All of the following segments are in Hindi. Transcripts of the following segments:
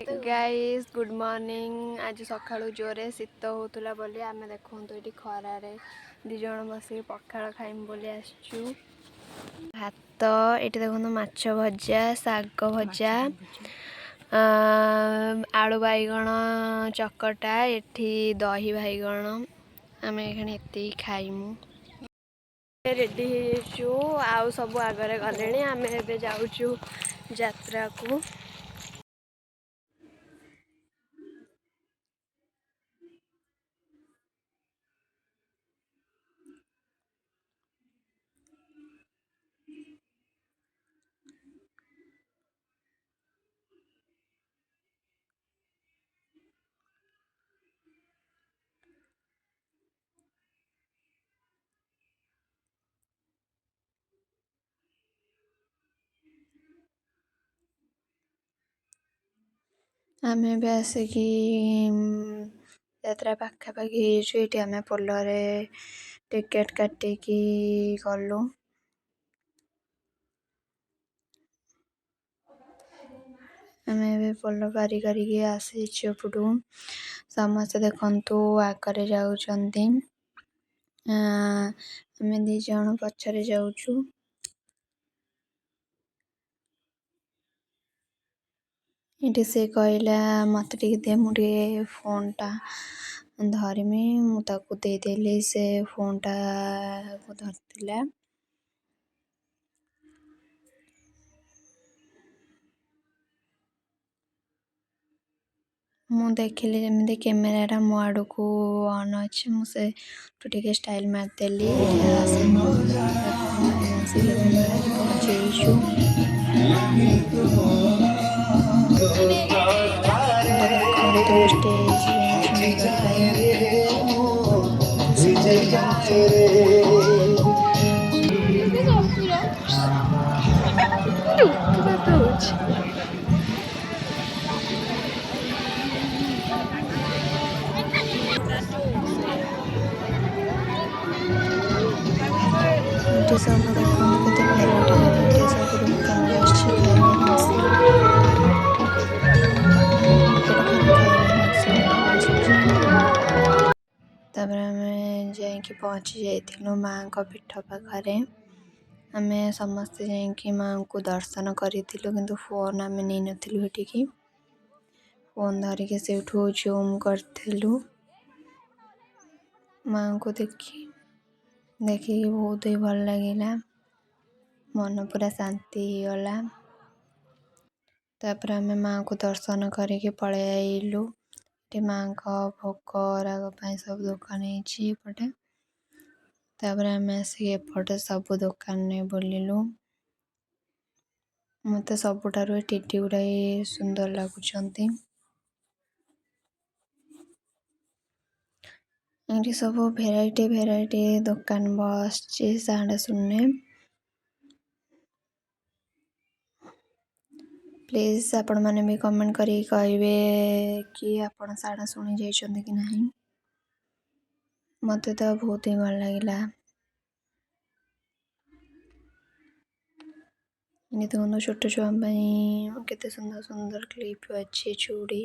Guys good morning. आज सकाळू जोरे शीत होतला बोली आमे देखूँ ये खरारे दिज बस पखाड़ खाइम बोली आसचु। भात ये देखो माछ भजा शाग भजा आलू बैगण चकटा एठी दही बैगण आम ये खाइमु। रेडी हो आउ सब आगरे गले आम ए जाऊँ यात्रा को। आम भी आसिकी यात्रा पाखापाखि ये आम पोलरे टिकेट काटिकी गलु। आम पोल पारी करके आसीचु समस्ते देखु आगे जाऊँच आम दीज पछरे जाऊँ। ये से कहला मत दे मुझे फोन टा धरमी मुझे देदेली से फोन टा धरला। मु देखिली जमी कैमेरा मो आड़ को ऑन अच्छे मुझे टे स्टाइल मारदेली पहुँचु। सब देखते केते भेराइटी भेराइटी सब दुकान आम जाकि पहुँची जाइलु माँ को पीठ पाखे। आम समस्ते जाकि माँ को दर्शन करूँ किंतु फोन आम नहीं नथिलु हेटिकी फोन धरिकी से जूम करथिलु। माँ को देखी बहुत ही भल लगिला मन पूरा शांति गला। तापर आम माँ को दर्शन करके पले आइलु। माँ का भोग राग सब दुकान पटे तापर आम आसिक एपटे सब दुकान ने बुलिलु। मत सबुठारु टीटी गुड़ा सुंदर लगुंट। ये सब भेराइटी भेराइटी दुकान बस साढ़े सुनने। प्लीज आपण मैंने भी कमेंट करी कहे कि आपण साड़ा शुणी जाइछन्ति कि नहीं। मत तो बहुत ही भल लगिला। ये देखो छोट छुआ केते सुंदर सुंदर क्लिप अच्छी चूड़ी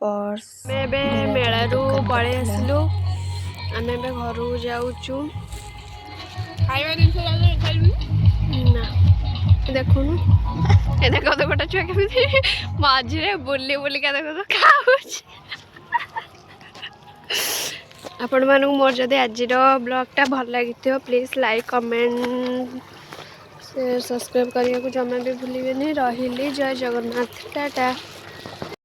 पर्स मेला रू पड़े आसलु। आम घर जाऊँ ना देखु देख तो गोटे छुआ के मझे बुली बुलिका देख तो खाऊ। आपण मानू मोर जदि आज ब्लॉगटा भल लगी please like comment share subscribe करने को जमा भी भूलिए। रही जय जगन्नाथ टाटा।